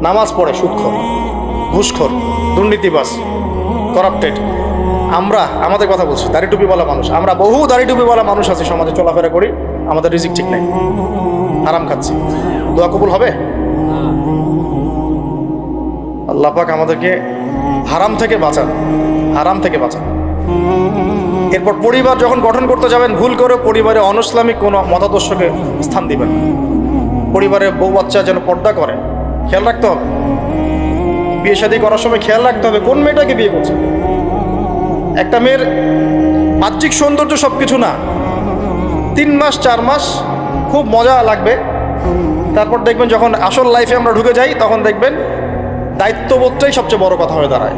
Speaker 1: নামাজ পড়ে সুদখোর, ঘুষখোর, দুর্নীতিবাজ, করাপ্টেড। আমাদের কথা বলছি, দাড়ি টুপিওয়ালা মানুষ, আমরা বহু দাড়ি টুপিওয়ালা মানুষ আছি সমাজে, চলাফেরা করি, আমাদের রিজিক ঠিক নাই, হারাম খাচ্ছি। দোয়া কবুল হবে? আল্লাহ পাক আমাদেরকে হারাম থেকে বাঁচান, হারাম থেকে বাঁচান। এরপর পরিবার যখন গঠন করতে যাবেন, ভুল করে পরিবারে অনইসলামিক কোনো মতাদর্শকে স্থান দিবেন। পরিবারের বউ বাচ্চা যেন পর্দা করে, খেয়াল রাখতে হবে। বিয়ে শাদী করার সময় খেয়াল রাখতে হবে কোন মেয়েটাকে বিয়ে করছে। একটা মেয়ের বাহ্যিক সৌন্দর্য সব কিছু না, 3 মাস 4 মাস খুব মজা লাগবে, তারপর দেখবেন যখন আসল লাইফে আমরা ঢুকে যাই তখন দেখবেন দায়িত্ববোধটাই সবচেয়ে বড় কথা হয়ে দাঁড়ায়।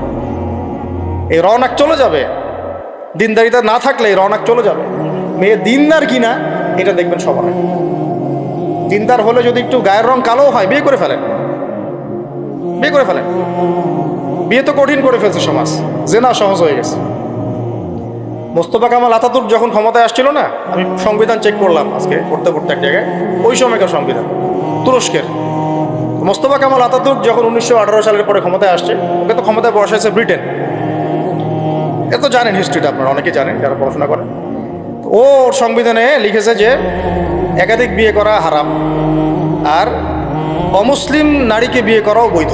Speaker 1: এই রওনাক চলে যাবে, দিনদারিতা না থাকলে এই রওনাক চলে যাবে। মেয়ে দিনদার কিনা এটা দেখবেন সবার আগে। দিনদার হলে যদি একটু গায়ের রং কালো হয়, বিয়ে করে ফেলেন, বিয়ে করে ফেলেন। বিয়ে তো কঠিন করে ফেলছে সমাজ, জেনা সহজ হয়ে গেছে। মোস্তফা কামাল আতাতুর্ক যখন ক্ষমতায় আসছিল না, আমি সংবিধান চেক করলাম আজকে পড়তে এক জায়গায়, ওই সময়কার সংবিধান তুরস্কের। মোস্তফা কামাল আতাতুর্ক যখন 1918 সালের পরে ক্ষমতায় আসছে, ওকে তো ক্ষমতায় বসাইছে ব্রিটেন। এ তো জানেন হিস্ট্রিটা, আপনারা অনেকে জানেন যারা পড়াশোনা করেন। ও সংবিধানে লিখেছে যে একাধিক বিয়ে করা হারাম, আর অমুসলিম নারীকে বিয়ে করাও বৈধ।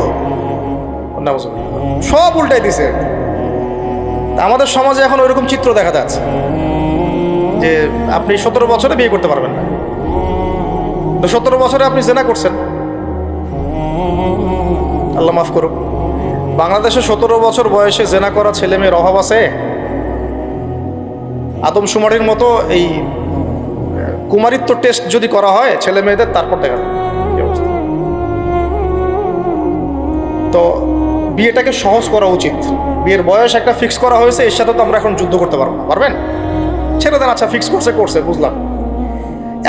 Speaker 1: সব উল্টাই দিছে। আমাদের সমাজে এখন ওইরকম চিত্র দেখা যাচ্ছে যে আপনি 17 বছরে বিয়ে করতে পারবেন না, তো 17 বছরে আপনি জেনা করছেন, আল্লাহ মাফ করুক। বাংলাদেশে 17 বছর বয়সে জেনা করা ছেলে মেয়ের অভাব আছে? আদমশুমারির মতো এই কুমারিত্ব টেস্ট যদি করা হয় ছেলে মেয়েদের, তারপর দেখা কি অবস্থা। তো বিয়েটাকে সহজ করা উচিত। বিয়ের বয়স একটা ফিক্স করা হয়েছে, এর সাথে তো আমরা এখন যুদ্ধ করতে পারবো না। পারবেন? ছেড়ে দেন, আচ্ছা ফিক্স করছে বুঝলাম।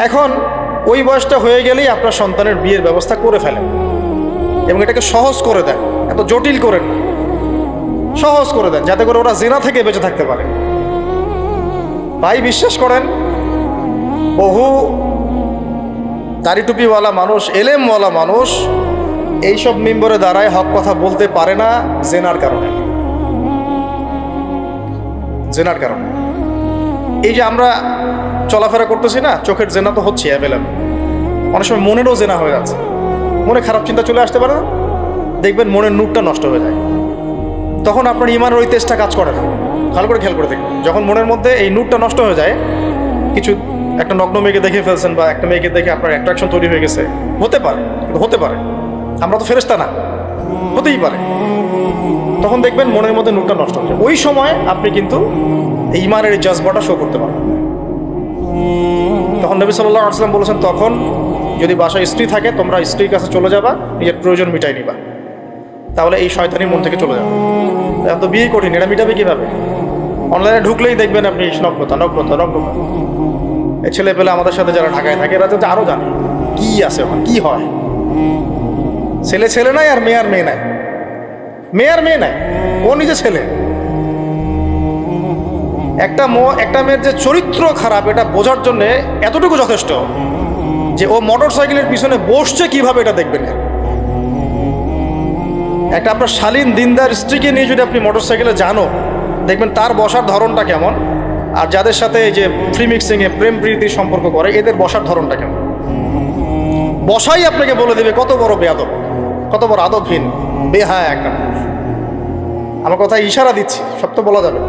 Speaker 1: এখন ওই বয়সটা হয়ে গেলেই আপনার সন্তানের বিয়ের ব্যবস্থা করে ফেলেন এবং এটাকে সহজ করে দেন, এত জটিল করেন না, সহজ করে দেন যাতে করে ওরা জিনা থেকে বেঁচে থাকতে পারে। ভাই বিশ্বাস করেন, বহু দাড়ি টুপিওয়ালা মানুষ, এলেমওয়ালা মানুষ এইসব মিম্বরে দাঁড়ায় হক কথা বলতে পারে না জেনার কারণে। জেনার কারণে এই যে আমরা চলাফেরা করতেছি না, চোখের জেনা তো হচ্ছে অ্যাভেলেবল। অনেক সময় মনেরও জেনা হয়ে যাচ্ছে, মনে খারাপ চিন্তা চলে আসতে পারে না, দেখবেন মনের নূরটা নষ্ট হয়ে যায়। তখন আপনার ইমানের ওই তেজটা কাজ করে না। ভালো করে খেয়াল করে দেখবেন, যখন মনের মধ্যে এই নূরটা নষ্ট হয়ে যায়, কিছু একটা নগ্ন মেয়েকে দেখে ফেলছেন বা একটা মেয়েকে দেখে আপনার অ্যাট্রাকশন তৈরি হয়ে গেছে, হতে পারে, কিন্তু হতে পারে, আমরা তো ফেরেশতা না, হতেই পারে। তখন দেখবেন মনের মধ্যে নূরটা নষ্ট হয়ে যায়। ওই সময় আপনি কিন্তু এই ইমানের এই জজবাটা শো করতে পারবেন। তখন নবী সাল্লাল্লাহু আলাইহি ওয়াসাল্লাম বলেছেন, তখন যদি বাসায় স্ত্রী থাকে তোমরা স্ত্রীর কাছে চলে যাবা, নিজের প্রয়োজন মিটাই নিবা, তাহলে এই শয়তানি মন থেকে চলে যাবে। এখন তো বিয়ে কঠিন, এটা মিটাবে কীভাবে? অনলাইনে ঢুকলেই দেখবেন আপনি নগ্নতা। এই ছেলে পেলে আমাদের সাথে যারা ঢাকায় থাকে এরা তো আরও জানে কী আছে ওখানে, কী হয়। ছেলে নাই আর মেয়ে নাই, মেয়ে নাই, ও নিজে ছেলে। একটা মেয়ের যে চরিত্র খারাপ এটা বোঝার জন্য এতটুকু যথেষ্ট যে ও মোটর সাইকেলের পিছনে বসছে কিভাবে, এটা দেখবেন। একটা আপনার শালীন দিনদার স্ত্রীকে নিয়ে যদি আপনি মোটর সাইকেলে জানো, দেখবেন তার বসার ধরনটা কেমন, আর যাদের সাথে এই যে ফ্রি মিক্সিংয়ে প্রেম প্রীতির সম্পর্ক করে এদের বসার ধরনটা কেমন। বসাই আপনাকে বলে দেবে কত বড় বেয়াদব, কত বড় আদবহীন বেহায়া একটা মানুষ। আমার কথায় ইশারা দিচ্ছি, সব তো বলা যাবে।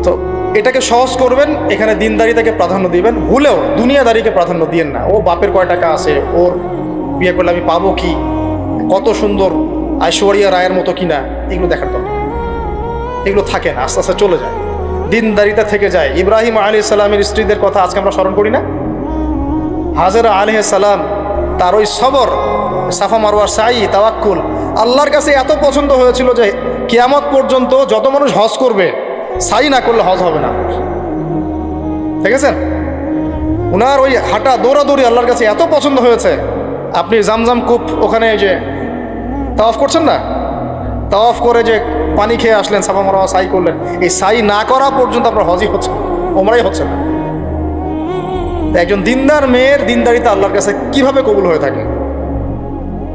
Speaker 1: তো এটাকে সহজ করবেন, এখানে দিনদারিতাকে প্রাধান্য দিবেন, ভুলেও দুনিয়াদারিকে প্রাধান্য দিয়েন না। ও বাপের কয় টাকা আছে, ওর বিয়ে করলে আমি পাবো কি, কত সুন্দর ঐশ্বরিয়া রায়ের মতো কিনা, এগুলো দেখার দরকার। এগুলো থাকে না, আস্তে আস্তে চলে যায়, দিনদারিতা থেকে যায়। ইব্রাহিম আলাইহিস সালামের স্ত্রীদের কথা আজকে আমরা স্মরণ করি না? হাজেরা আলাইহিস সালাম, তার ওই সবর, সাফা মারওয়ার সাই, তাওয়াক্কুল আল্লাহর কাছে এত পছন্দ হয়েছিল যে কিয়ামত পর্যন্ত যত মানুষ হজ করবে, সাই না করলে হজ হবে না। দেখেছেন উনার ওই হাঁটা দৌড়াদৌড়ি আল্লাহর কাছে এত পছন্দ হয়েছে। আপনি জামজাম কূপ ওখানে যে তাওয়াফ করছেন না, তাওয়াফ করে যে পানি খেয়ে আসলেন, সাফা মারওয়া সাই করলেন, এই সাই না করা পর্যন্ত আপনার হজই হচ্ছে না, ওমরাই হচ্ছে না। একজন দিনদার মেয়ের দিনদারিতা আল্লাহর কাছে কিভাবে কবুল হয়ে থাকে?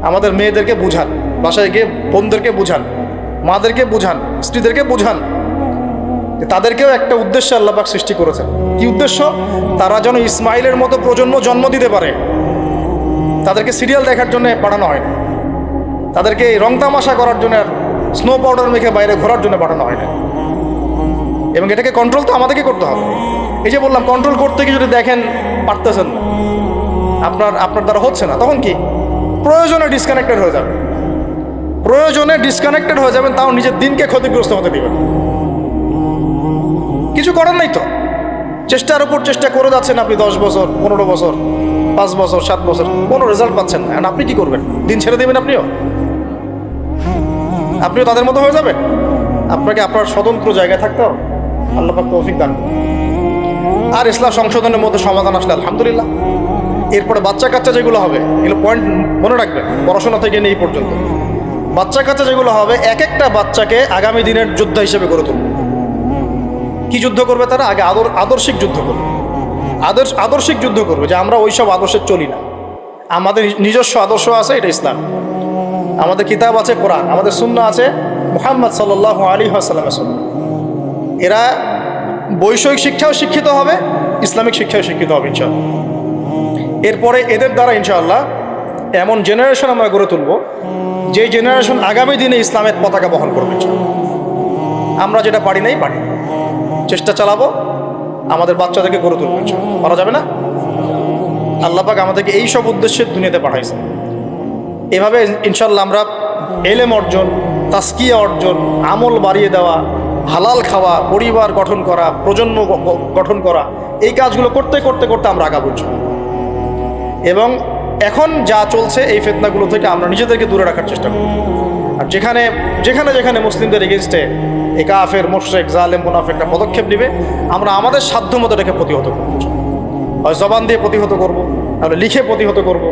Speaker 1: আমাদের মেয়েদেরকে বুঝান, বাসায় গিয়ে বোনদেরকে বুঝান, মাদেরকে বুঝান, স্ত্রীদেরকে বুঝান, তাদেরকেও একটা উদ্দেশ্যে আল্লাহ পাক সৃষ্টি করেছেন। কি উদ্দেশ্য? তারা যেন ইসমাইলের মতো প্রজন্ম জন্ম দিতে পারে। তাদেরকে সিরিয়াল দেখার জন্য পাঠানো হয় না, তাদেরকে রং তামাশা করার জন্য আর স্নো পাউডার মেখে বাইরে ঘোরার জন্য পাঠানো হয় না। এবং এটাকে কন্ট্রোল তো আমাদেরকে করতে হবে। এই যে বললাম, কন্ট্রোল করতে গিয়ে যদি দেখেন পারতেছেন না, আপনার দ্বারা হচ্ছে না, তখন কি প্রয়োজনে ডিসকানেক্টেড হয়ে যাবে। প্রয়োজনে ডিসকানেক্টেড হয়ে যাবেন, তাও নিজের দিনকে ক্ষতিগ্রস্ত হতে দিবেন। কিছু করার নাই তো, চেষ্টার উপর চেষ্টা করে যাচ্ছেন আপনি 10 বছর, 15 বছর, 5 বছর, 7 বছর, কোনো রেজাল্ট পাচ্ছেন না। আপনি কি করবেন? দিন ছেড়ে দেবেন? আপনিও তাদের মতো হয়ে যাবেন? আপনাকে আপনার স্বতন্ত্র জায়গায় থাকতে হবে। আল্লাহ পাক তৌফিক দান করুন। আর ইসলাম সংশোধনের মধ্যে সমাধান আসলে আলহামদুলিল্লাহ। এরপরে বাচ্চা কাচ্চা যেগুলো হবে, এগুলো পয়েন্ট মনে রাখবেন, পড়াশোনা থেকে নিয়ে এই পর্যন্ত বাচ্চা কাচ্চা যেগুলো হবে, এক একটা বাচ্চাকে আগামী দিনের যোদ্ধা হিসেবে গড়ে তুলবে। কি যুদ্ধ করবে তারা? আগে আদর্শিক যুদ্ধ করবে, আদর্শিক যুদ্ধ করবে, যে আমরা ওইসব আদর্শে চলি না, আমাদের নিজস্ব আদর্শ আছে, এটা ইসলাম। আমাদের কিতাব আছে কোরআন, আমাদের সুন্নাহ আছে মুহাম্মদ সাল্লাল্লাহু আলাইহি ওয়াসাল্লামের সুন্নাহ। এরা বৈষয়িক শিক্ষাও শিক্ষিত হবে, ইসলামিক শিক্ষাও শিক্ষিত হবে ইনশাআল্লাহ। এরপরে এদের দ্বারা ইনশাআল্লাহ এমন জেনারেশন আমরা গড়ে তুলব, যে জেনারেশন আগামী দিনে ইসলামের পতাকা বহন করবে ইনশাআল্লাহ। আমরা যেটা পারি নাই, চেষ্টা চালাবো, আমাদের বাচ্চাদেরকে গড়ে তুলবো ইনশাআল্লাহ। পারা যাবে না? আল্লাহ পাক আমাদেরকে এই সব উদ্দেশ্যে দুনিয়াতে পাঠাইছে। এভাবে ইনশাআল্লাহ আমরা এলেম অর্জন, তাসকিয়া অর্জন, আমল বাড়িয়ে দেওয়া, হালাল খাওয়া, পরিবার গঠন করা, প্রজন্ম গঠন করা, এই কাজগুলো করতে করতে করতে আমরা আগাবো ইনশাআল্লাহ। এবং এখন যা চলছে এই ফিতনাগুলো থেকে আমরা নিজেদেরকে দূরে রাখার চেষ্টা করব। আর যেখানে যেখানে যেখানে মুসলিমদের এগেনস্টে এই কাফের, মুশরিক, জালেম, মুনাফিকরা পদক্ষেপ নেবে, আমরা আমাদের সাধ্য মতো এটাকে প্রতিহত করব। হয় জবান দিয়ে প্রতিহত করব, নাহলে লিখে প্রতিহত করব,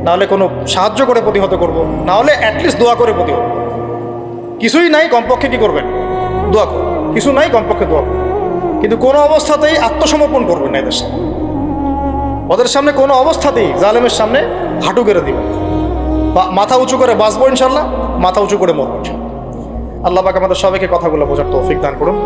Speaker 1: নাহলে কোনো সাহায্য করে প্রতিহত করব, নাহলে অ্যাটলিস্ট দোয়া করে প্রতিহত। কিছুই নাই, কমপক্ষে কি করবেন? দোয়া করুন। কিছু নাই, কমপক্ষে দোয়া করুন। কিন্তু কোনো অবস্থাতেই আত্মসমর্পণ করবেন না এদের সামনে। ওদের সামনে কোনো অবস্থাতেই জালেমের সামনে হাঁটু কেড়ে দিবেন। মাথা উঁচু করে বাঁচবো ইনশাল্লাহ, মাথা উঁচু করে মরবো ইনশাল্লাহ। আল্লাহ পাক আমাদের সবাইকে কথাগুলো বোঝার তৌফিক দান করুন।